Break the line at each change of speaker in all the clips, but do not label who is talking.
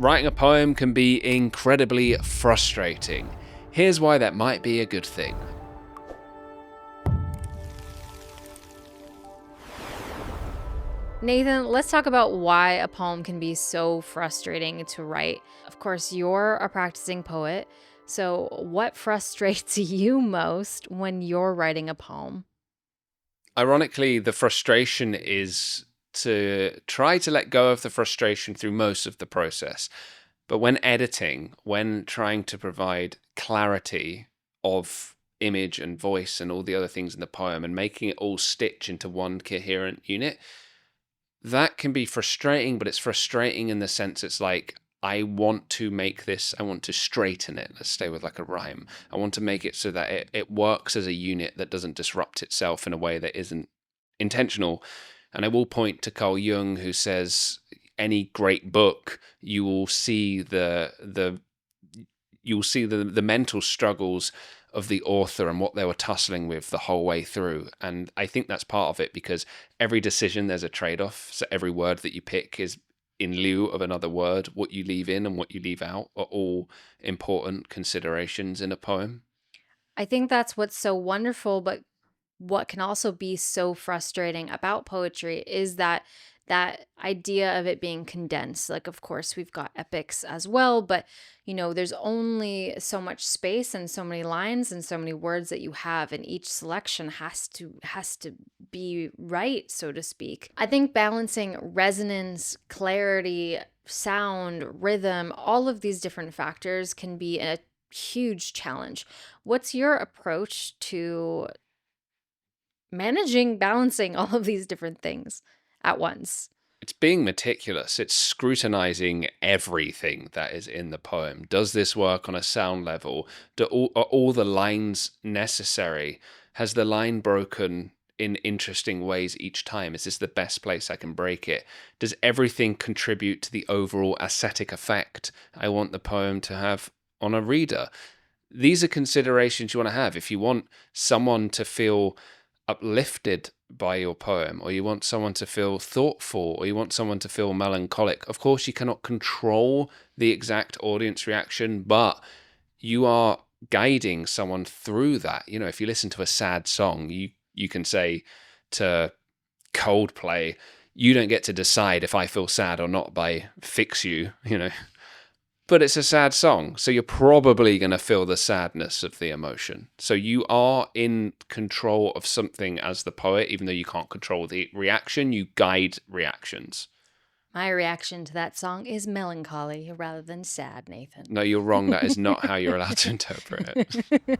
Writing a poem can be incredibly frustrating. Here's why that might be a good thing.
Nathan, let's talk about why a poem can be so frustrating to write. Of course, you're a practicing poet, so what frustrates you most when you're writing a poem?
Ironically, the frustration is to try to let go of the frustration through most of the process. But when editing, when trying to provide clarity of image and voice and all the other things in the poem and making it all stitch into one coherent unit, that can be frustrating, but it's frustrating in the sense it's like, I want to make this, I want to straighten it. Let's stay with like a rhyme. I want to make it so that it works as a unit that doesn't disrupt itself in a way that isn't intentional. And I will point to Carl Jung, who says any great book, you will see the mental struggles of the author and what they were tussling with the whole way through. And I think that's part of it, because every decision, there's a trade-off. So every word that you pick is in lieu of another word. What you leave in and what you leave out are all important considerations in a poem.
I think that's what's so wonderful, but what can also be so frustrating about poetry is that idea of it being condensed. Like, of course, we've got epics as well, but there's only so much space and so many lines and so many words that you have, and each selection has to be right, so to speak. I think balancing resonance, clarity, sound, rhythm, all of these different factors can be a huge challenge. What's your approach to managing balancing all of these different things at once?
It's being meticulous. It's scrutinizing everything that is in the poem. Does this work on a sound level? Are all the lines necessary? Has the line broken in interesting ways each time? Is this the best place I can break it? Does everything contribute to the overall aesthetic effect I want the poem to have on a reader? These are considerations you want to have. If you want someone to feel uplifted by your poem, or you want someone to feel thoughtful, or you want someone to feel melancholic, of course you cannot control the exact audience reaction, but you are guiding someone through that. If you listen to a sad song, you can say to Coldplay, you don't get to decide if I feel sad or not by Fix You. But it's a sad song, so you're probably going to feel the sadness of the emotion. So you are in control of something as the poet, even though you can't control the reaction, you guide reactions.
My reaction to that song is melancholy rather than sad, Nathan.
No, you're wrong. That is not how you're allowed to interpret it.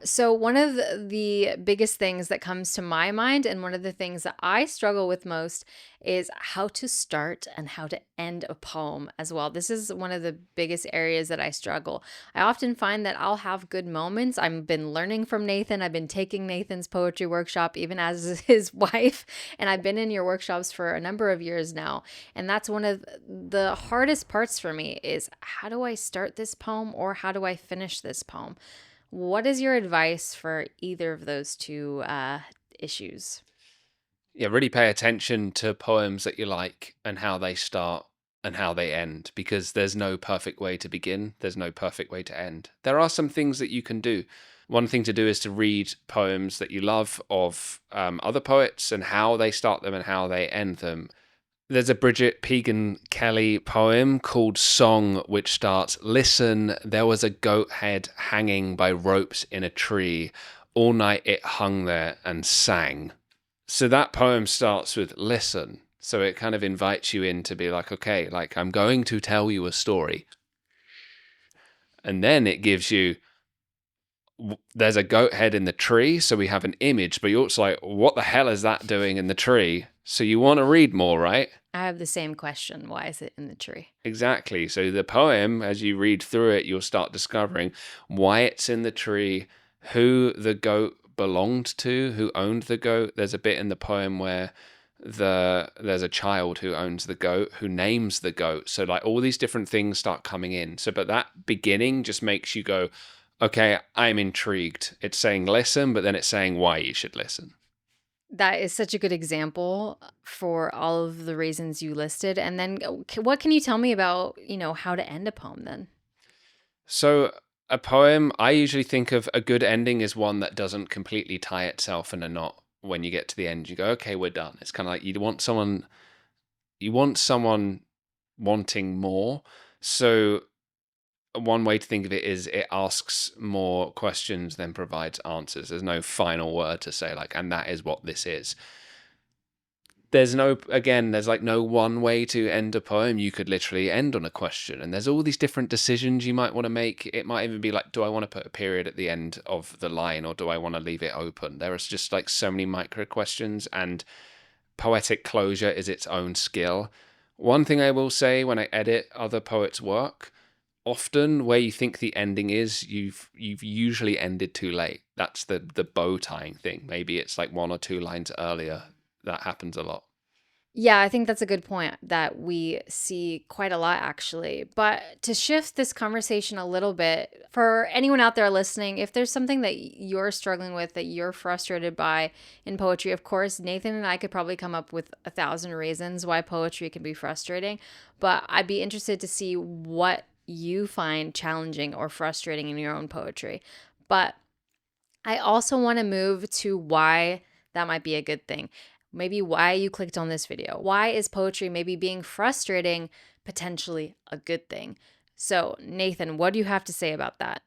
So one of the biggest things that comes to my mind, and one of the things that I struggle with most, is how to start and how to end a poem as well. This is one of the biggest areas that I struggle. I often find that I'll have good moments. I've been learning from Nathan. I've been taking Nathan's poetry workshop even as his wife, and I've been in your workshops for a number of years now. And that's one of the hardest parts for me, is how do I start this poem or how do I finish this poem? What is your advice for either of those two issues?
Yeah, really pay attention to poems that you like and how they start and how they end, because there's no perfect way to begin. There's no perfect way to end. There are some things that you can do. One thing to do is to read poems that you love of other poets and how they start them and how they end them. There's a Bridget Pegan Kelly poem called Song, which starts, "Listen, there was a goat head hanging by ropes in a tree. All night it hung there and sang." So that poem starts with listen. So it kind of invites you in to be like, okay, like I'm going to tell you a story. And then it gives you, there's a goat head in the tree. So we have an image, but you're also like, what the hell is that doing in the tree? So you want to read more, right?
I have the same question. Why is it in the tree?
Exactly. So the poem, as you read through it, you'll start discovering why it's in the tree, who the goat belonged to, who owned the goat. There's a bit in the poem where there's a child who owns the goat, who names the goat. So like all these different things start coming in. So but that beginning just makes you go, okay, I'm intrigued. It's saying listen, but then it's saying why you should listen.
That is such a good example for all of the reasons you listed. And then what can you tell me about, how to end a poem then?
So, a poem, I usually think of a good ending as one that doesn't completely tie itself in a knot. When you get to the end, you go, okay, we're done. It's kind of like you want someone wanting more. So, one way to think of it is it asks more questions than provides answers. There's no final word to say, like, and that is what this is. There's like no one way to end a poem. You could literally end on a question, and there's all these different decisions you might want to make. It might even be like, do I want to put a period at the end of the line, or do I want to leave it open? There is just like so many micro questions, and poetic closure is its own skill. One thing I will say when I edit other poets' work, often where you think the ending is, you've usually ended too late. That's the bow tying thing. Maybe it's like one or two lines earlier. That happens a lot.
Yeah, I think that's a good point that we see quite a lot actually. But to shift this conversation a little bit, for anyone out there listening, if there's something that you're struggling with, that you're frustrated by in poetry, of course, Nathan and I could probably come up with 1,000 reasons why poetry can be frustrating. But I'd be interested to see what you find challenging or frustrating in your own poetry. But I also want to move to why that might be a good thing. Maybe why you clicked on this video. Why is poetry maybe being frustrating potentially a good thing? So, Nathan, what do you have to say about that?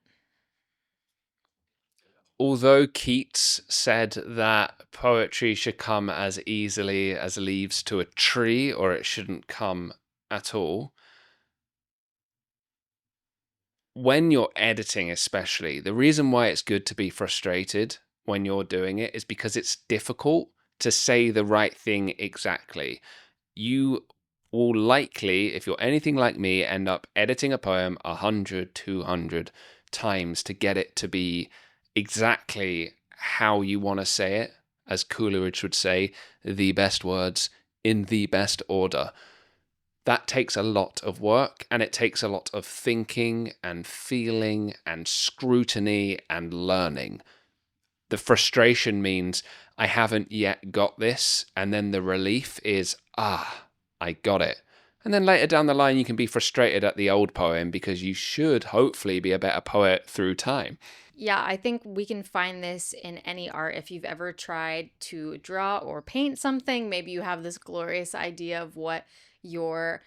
Although Keats said that poetry should come as easily as leaves to a tree, or it shouldn't come at all, when you're editing, especially, the reason why it's good to be frustrated when you're doing it is because it's difficult to say the right thing exactly. You will likely, if you're anything like me, end up editing a poem 100, 200 times to get it to be exactly how you want to say it. As Coleridge would say, the best words in the best order. That takes a lot of work, and it takes a lot of thinking and feeling and scrutiny and learning. The frustration means I haven't yet got this, and then the relief is, I got it. And then later down the line, you can be frustrated at the old poem because you should hopefully be a better poet through time.
Yeah, I think we can find this in any art. If you've ever tried to draw or paint something, maybe you have this glorious idea of what your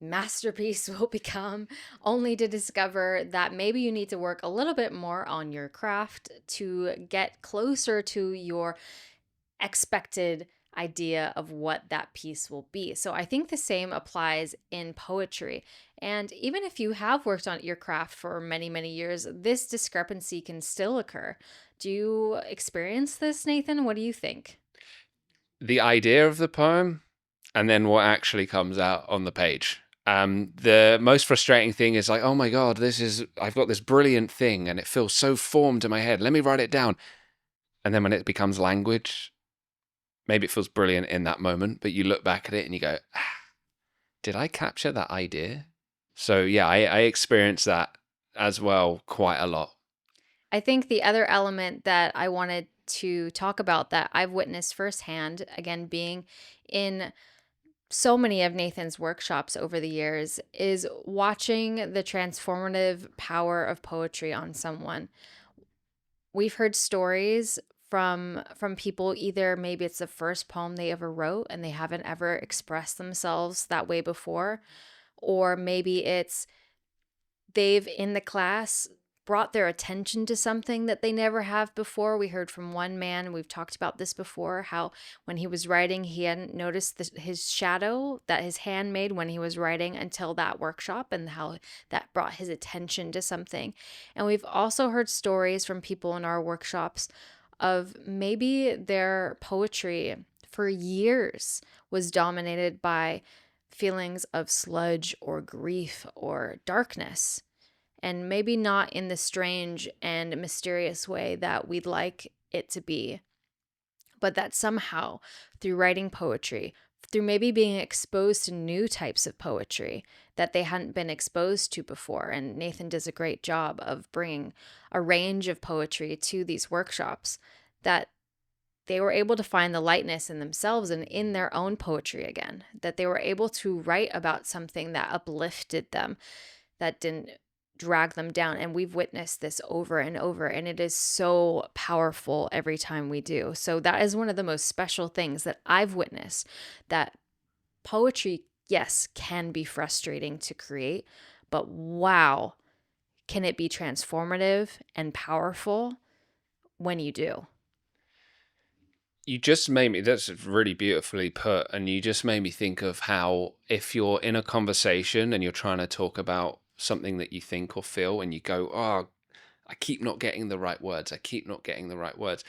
masterpiece will become, only to discover that maybe you need to work a little bit more on your craft to get closer to your expected idea of what that piece will be. So I think the same applies in poetry. And even if you have worked on your craft for many, many years, this discrepancy can still occur. Do you experience this, Nathan? What do you think?
The idea of the poem, and then what actually comes out on the page. The most frustrating thing is like, oh my God, I've got this brilliant thing and it feels so formed in my head. Let me write it down. And then when it becomes language, maybe it feels brilliant in that moment, but you look back at it and you go, did I capture that idea? So yeah, I experience that as well quite a lot.
I think the other element that I wanted to talk about that I've witnessed firsthand, again, being in so many of Nathan's workshops over the years, is watching the transformative power of poetry on someone. We've heard stories from people, either maybe it's the first poem they ever wrote and they haven't ever expressed themselves that way before, or maybe it's they've in the class brought their attention to something that they never have before. We heard from one man, we've talked about this before, how when he was writing, he hadn't noticed his shadow that his hand made when he was writing until that workshop, and how that brought his attention to something. And we've also heard stories from people in our workshops of maybe their poetry for years was dominated by feelings of sludge or grief or darkness, and maybe not in the strange and mysterious way that we'd like it to be, but that somehow through writing poetry, through maybe being exposed to new types of poetry that they hadn't been exposed to before. And Nathan does a great job of bringing a range of poetry to these workshops, that they were able to find the lightness in themselves and in their own poetry again, that they were able to write about something that uplifted them, that didn't drag them down. And we've witnessed this over and over, and it is so powerful every time we do. So that is one of the most special things that I've witnessed, that poetry, yes, can be frustrating to create, but wow, can it be transformative and powerful when you do.
You just made me, that's really beautifully put. And you just made me think of how if you're in a conversation and you're trying to talk about something that you think or feel, and you go, oh, I keep not getting the right words. I keep not getting the right words.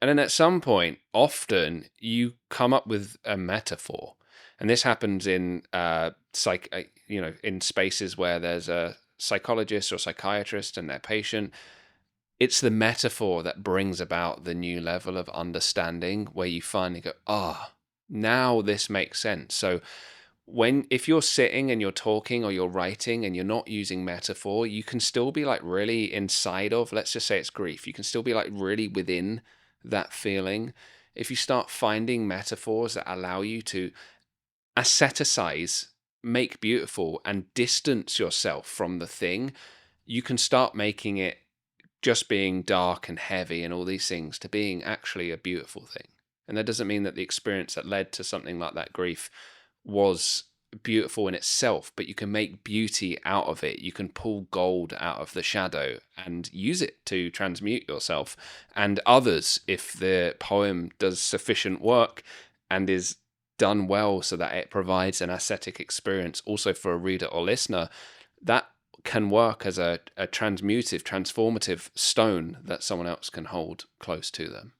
And then at some point, often you come up with a metaphor. And this happens in in spaces where there's a psychologist or psychiatrist and their patient. It's the metaphor that brings about the new level of understanding where you finally go, now this makes sense. So if you're sitting and you're talking or you're writing and you're not using metaphor, you can still be like really inside of, let's just say it's grief. You can still be like really within that feeling. If you start finding metaphors that allow you to asceticize, make beautiful, and distance yourself from the thing, you can start making it just being dark and heavy and all these things to being actually a beautiful thing. And that doesn't mean that the experience that led to something like that grief was beautiful in itself, but you can make beauty out of it. You can pull gold out of the shadow and use it to transmute yourself and others if the poem does sufficient work and is done well so that it provides an aesthetic experience also for a reader or listener. That can work as a transformative stone that someone else can hold close to them.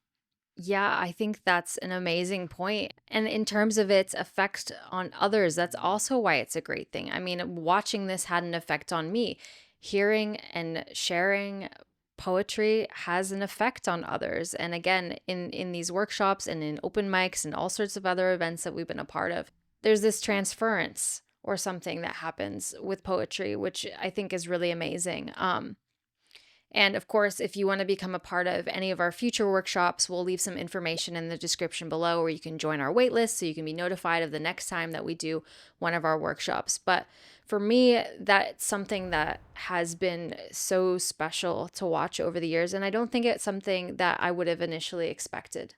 Yeah, I think that's an amazing point. And in terms of its effect on others, that's also why it's a great thing. I mean, watching this had an effect on me. Hearing and sharing poetry has an effect on others. And again, in these workshops and in open mics and all sorts of other events that we've been a part of, there's this transference or something that happens with poetry, which I think is really amazing. And of course, if you want to become a part of any of our future workshops, we'll leave some information in the description below where you can join our waitlist so you can be notified of the next time that we do one of our workshops. But for me, that's something that has been so special to watch over the years. And I don't think it's something that I would have initially expected.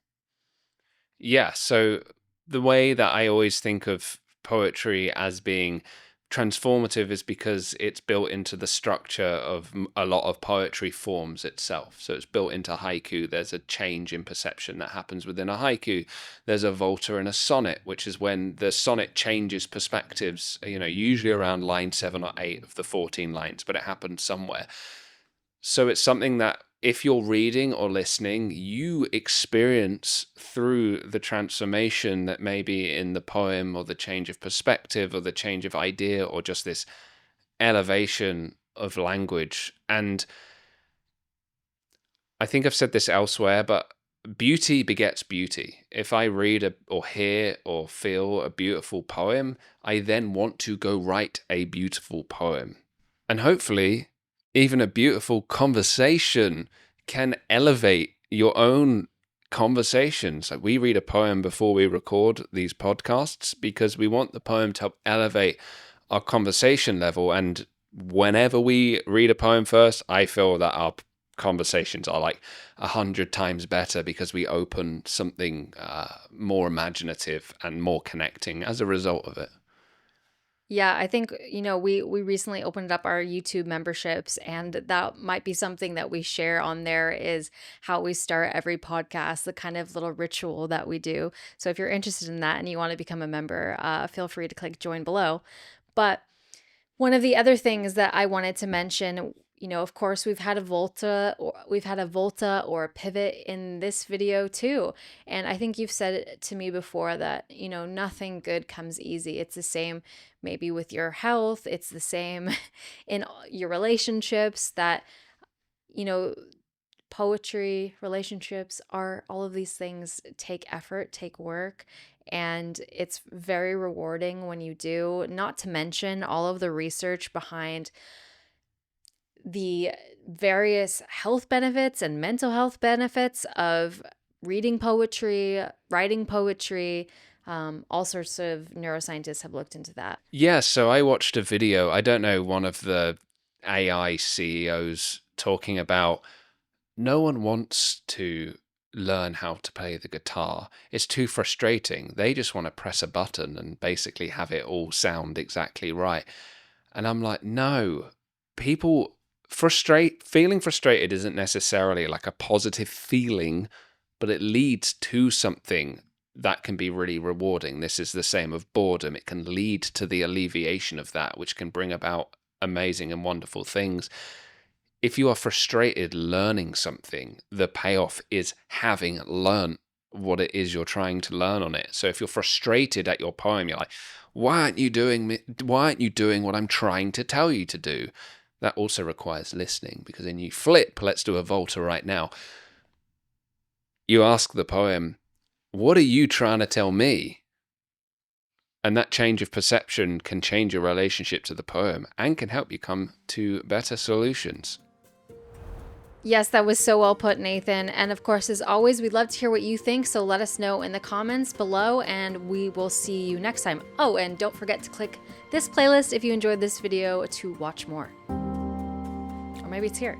Yeah, so the way that I always think of poetry as being transformative is because it's built into the structure of a lot of poetry forms itself. So it's built into haiku. There's a change in perception that happens within a haiku. There's a Volta and a sonnet, which is when the sonnet changes perspectives, usually around line 7 or 8 of the 14 lines, but it happens somewhere. So it's something that if you're reading or listening, you experience through the transformation that may be in the poem or the change of perspective or the change of idea or just this elevation of language. And I think I've said this elsewhere, but beauty begets beauty. If I read or hear or feel a beautiful poem, I then want to go write a beautiful poem. And hopefully, even a beautiful conversation can elevate your own conversations. Like we read a poem before we record these podcasts because we want the poem to help elevate our conversation level. And whenever we read a poem first, I feel that our conversations are like 100 times better because we open something more imaginative and more connecting as a result of it.
Yeah, I think, we recently opened up our YouTube memberships, and that might be something that we share on there is how we start every podcast, the kind of little ritual that we do. So if you're interested in that and you want to become a member, feel free to click join below. But one of the other things that I wanted to mention, of course, we've had a Volta or a pivot in this video too. And I think you've said it to me before that, nothing good comes easy. It's the same maybe with your health. It's the same in your relationships that, poetry, relationships, art, all of these things take effort, take work. And it's very rewarding when you do, not to mention all of the research behind the various health benefits and mental health benefits of reading poetry, writing poetry. All sorts of neuroscientists have looked into that.
Yeah, so I watched a video, I don't know, one of the AI CEOs talking about no one wants to learn how to play the guitar. It's too frustrating. They just want to press a button and basically have it all sound exactly right. And I'm like, no, people feeling frustrated isn't necessarily like a positive feeling, but it leads to something that can be really rewarding. This is the same of boredom. It can lead to the alleviation of that, which can bring about amazing and wonderful things. If you are frustrated learning something, the payoff is having learned what it is you're trying to learn on it. So if you're frustrated at your poem, you're like, why aren't you doing what I'm trying to tell you to do? That also requires listening, because then you flip. Let's do a Volta right now. You ask the poem, what are you trying to tell me? And that change of perception can change your relationship to the poem and can help you come to better solutions.
Yes, that was so well put, Nathan. And of course, as always, we'd love to hear what you think. So let us know in the comments below, and we will see you next time. Oh, and don't forget to click this playlist if you enjoyed this video to watch more. Or maybe it's here.